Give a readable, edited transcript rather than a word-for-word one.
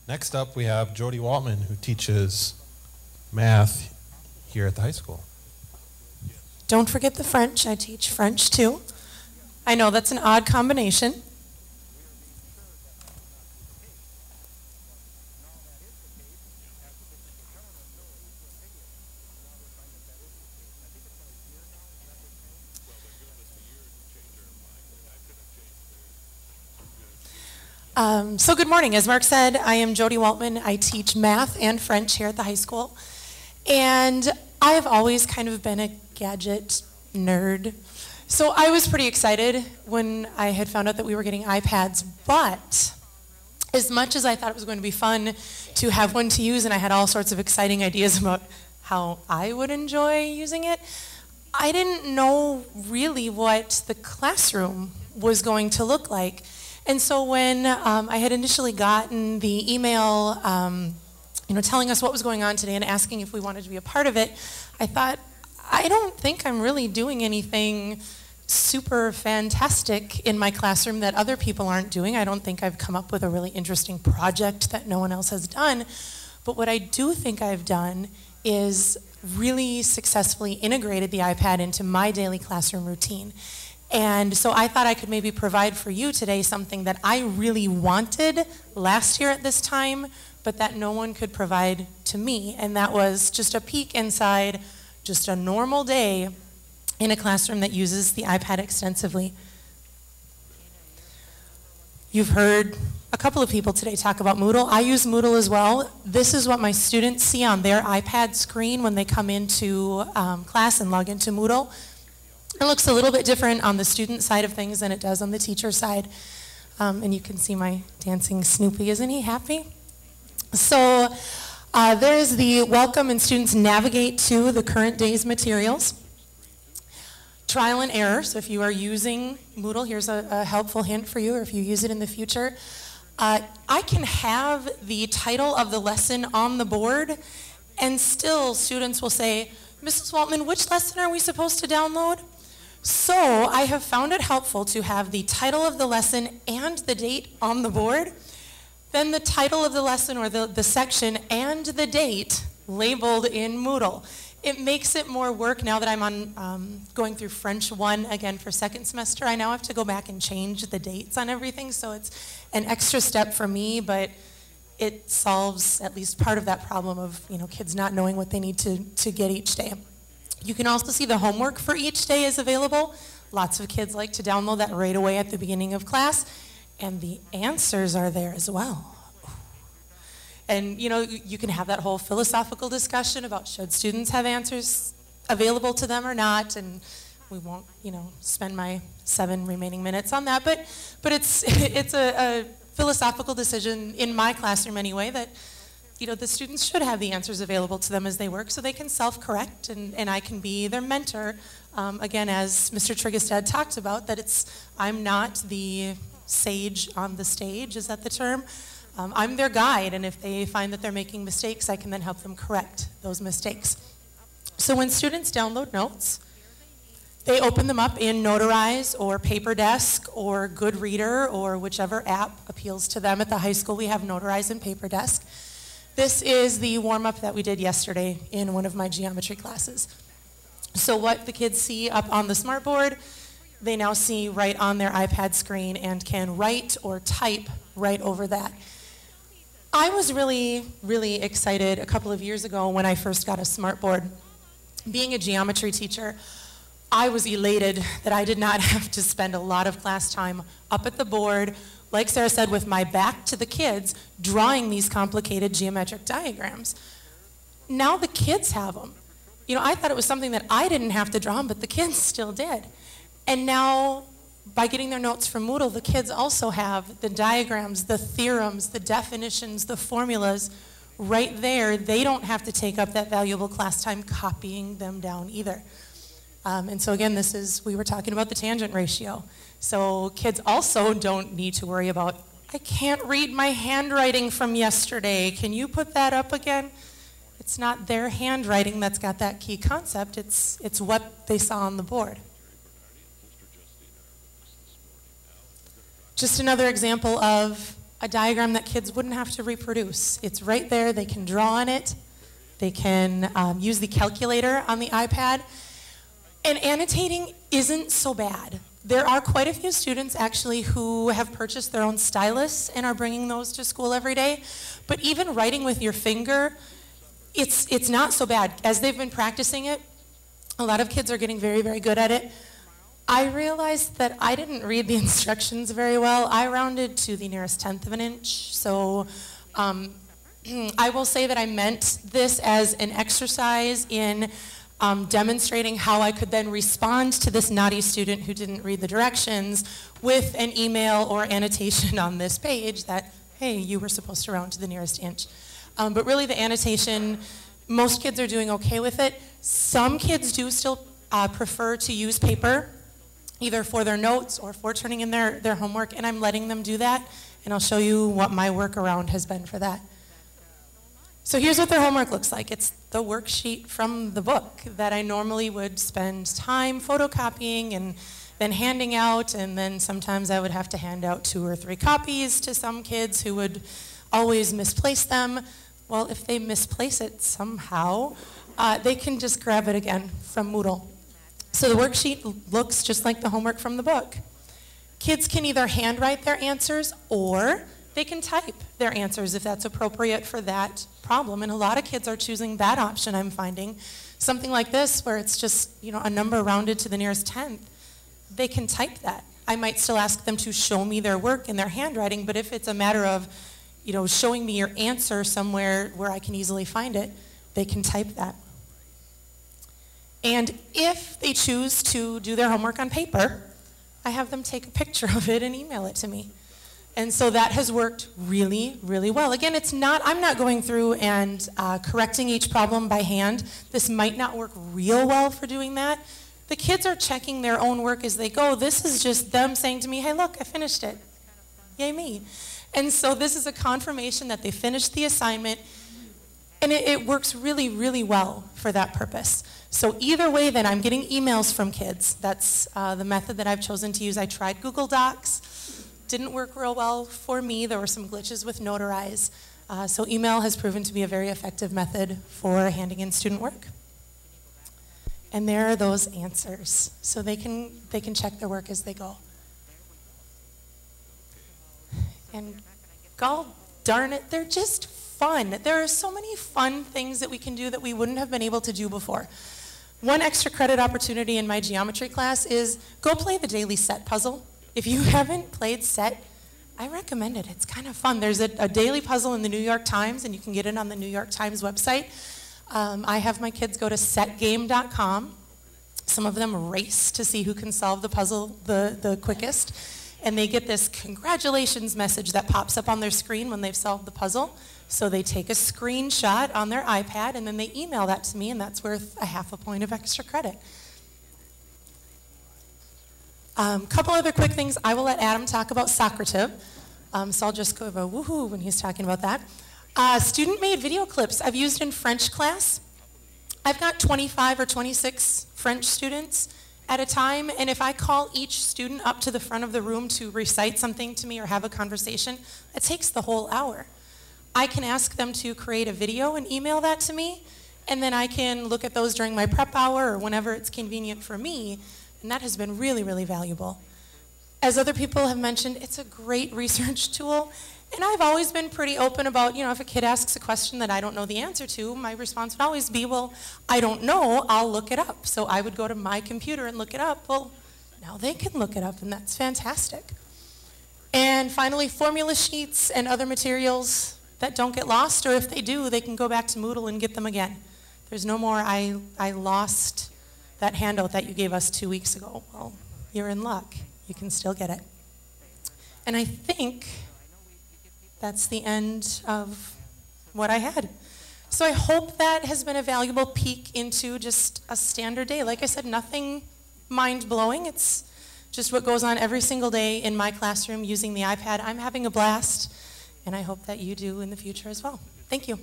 Next up, we have Jody Waltman, who teaches math here at the high school. Don't forget the French. I teach French too. I know that's an odd combination. So good morning. As Mark said, I am Jody Waltman. I teach math and French here at the high school. And I have always kind of been a gadget nerd. So I was pretty excited when I had found out that we were getting iPads. But as much as I thought it was going to be fun to have one to use, and I had all sorts of exciting ideas about how I would enjoy using it, I didn't know really what the classroom was going to look like. And so when I had initially gotten the email, telling us what was going on today and asking if we wanted to be a part of it, I thought, I don't think I'm really doing anything super fantastic in my classroom that other people aren't doing. I don't think I've come up with a really interesting project that no one else has done. But what I do think I've done is really successfully integrated the iPad into my daily classroom routine. And so I thought I could maybe provide for you today something that I really wanted last year at this time, but that no one could provide to me. And that was just a peek inside just a normal day in a classroom that uses the iPad extensively. You've heard a couple of people today talk about Moodle. I use Moodle as well. This is what my students see on their iPad screen when they come into class and log into Moodle. It looks a little bit different on the student side of things than it does on the teacher side. And you can see my dancing Snoopy. Isn't he happy? So there's the welcome, and students navigate to the current day's materials. Trial and error. So if you are using Moodle, here's a helpful hint for you, or if you use it in the future. I can have the title of the lesson on the board, and still students will say, Mrs. Waltman, which lesson are we supposed to download? So I have found it helpful to have the title of the lesson and the date on the board, then the title of the lesson or the section and the date labeled in Moodle. It makes it more work now that I'm on going through French 1 again for second semester. I now have to go back and change the dates on everything, so it's an extra step for me, but it solves at least part of that problem of kids not knowing what they need to get each day. You can also see the homework for each day is available. Lots of kids like to download that right away at the beginning of class, and the answers are there as well. And you can have that whole philosophical discussion about should students have answers available to them or not, and we won't spend my 7 remaining minutes on that, but it's a philosophical decision in my classroom anyway that the students should have the answers available to them as they work so they can self-correct, and I can be their mentor. Again, as Mr. Trigestad talked about, that I'm not the sage on the stage, is that the term? I'm their guide, and if they find that they're making mistakes, I can then help them correct those mistakes. So when students download notes, they open them up in Notarize or Paper Desk or Goodreader or whichever app appeals to them. At the high school, we have Notarize and Paper Desk. This is the warm-up that we did yesterday in one of my geometry classes. So what the kids see up on the smartboard, they now see right on their iPad screen and can write or type right over that. I was really, really excited a couple of years ago when I first got a smartboard. Being a geometry teacher, I was elated that I did not have to spend a lot of class time up at the board, like Sarah said, with my back to the kids, drawing these complicated geometric diagrams. Now the kids have them. I thought it was something that I didn't have to draw, but the kids still did. And now, by getting their notes from Moodle, the kids also have the diagrams, the theorems, the definitions, the formulas right there. They don't have to take up that valuable class time copying them down either. And so again, we were talking about the tangent ratio. So kids also don't need to worry about, I can't read my handwriting from yesterday. Can you put that up again? It's not their handwriting that's got that key concept. It's what they saw on the board. Just another example of a diagram that kids wouldn't have to reproduce. It's right there. They can draw on it. They can use the calculator on the iPad. And annotating isn't so bad. There are quite a few students actually who have purchased their own stylus and are bringing those to school every day. But even writing with your finger, it's not so bad. As they've been practicing it, a lot of kids are getting very, very good at it. I realized that I didn't read the instructions very well. I rounded to the nearest tenth of an inch. So I will say that I meant this as an exercise in demonstrating how I could then respond to this naughty student who didn't read the directions with an email or annotation on this page that, hey, you were supposed to round to the nearest inch. But really the annotation, most kids are doing okay with it. Some kids do still prefer to use paper, either for their notes or for turning in their homework, and I'm letting them do that, and I'll show you what my workaround has been for that. So here's what their homework looks like. It's the worksheet from the book that I normally would spend time photocopying and then handing out, and then sometimes I would have to hand out 2 or 3 copies to some kids who would always misplace them. Well, if they misplace it somehow, they can just grab it again from Moodle. So the worksheet looks just like the homework from the book. Kids can either handwrite their answers or they can type their answers if that's appropriate for that problem. And a lot of kids are choosing that option, I'm finding. Something like this where it's just, you know, a number rounded to the nearest tenth. They can type that. I might still ask them to show me their work in their handwriting, but if it's a matter of, you know, showing me your answer somewhere where I can easily find it, they can type that. And if they choose to do their homework on paper, I have them take a picture of it and email it to me. And so that has worked really, really well. Again, I'm not going through and correcting each problem by hand. This might not work real well for doing that. The kids are checking their own work as they go. This is just them saying to me, hey, look, I finished it. Yay me. And so this is a confirmation that they finished the assignment, and it works really, really well for that purpose. So either way, then, I'm getting emails from kids. That's the method that I've chosen to use. I tried Google Docs. Didn't work real well for me. There were some glitches with Notarize. So email has proven to be a very effective method for handing in student work. And there are those answers. So they can check their work as they go. And God darn it, they're just fun. There are so many fun things that we can do that we wouldn't have been able to do before. One extra credit opportunity in my geometry class is go play the daily set puzzle. If you haven't played set, I recommend it. It's kind of fun. There's a daily puzzle in the New York Times, and you can get it on the New York Times website. I have my kids go to setgame.com. Some of them race to see who can solve the puzzle the quickest. And they get this congratulations message that pops up on their screen when they've solved the puzzle. So they take a screenshot on their iPad, and then they email that to me, and that's worth a half a point of extra credit. Couple other quick things. I will let Adam talk about Socrative. So I'll just go over woohoo when he's talking about that. Student-made video clips I've used in French class. I've got 25 or 26 French students at a time, and if I call each student up to the front of the room to recite something to me or have a conversation, it takes the whole hour. I can ask them to create a video and email that to me, and then I can look at those during my prep hour or whenever it's convenient for me, and that has been really, really valuable. As other people have mentioned, it's a great research tool, and I've always been pretty open about, if a kid asks a question that I don't know the answer to, my response would always be, well, I don't know, I'll look it up. So I would go to my computer and look it up. Well, now they can look it up, and that's fantastic. And finally, formula sheets and other materials that don't get lost, or if they do, they can go back to Moodle and get them again. There's no more, I lost that handout that you gave us 2 weeks ago. Well, you're in luck. You can still get it. And I think that's the end of what I had. So I hope that has been a valuable peek into just a standard day. Like I said, nothing mind-blowing. It's just what goes on every single day in my classroom using the iPad. I'm having a blast, and I hope that you do in the future as well. Thank you.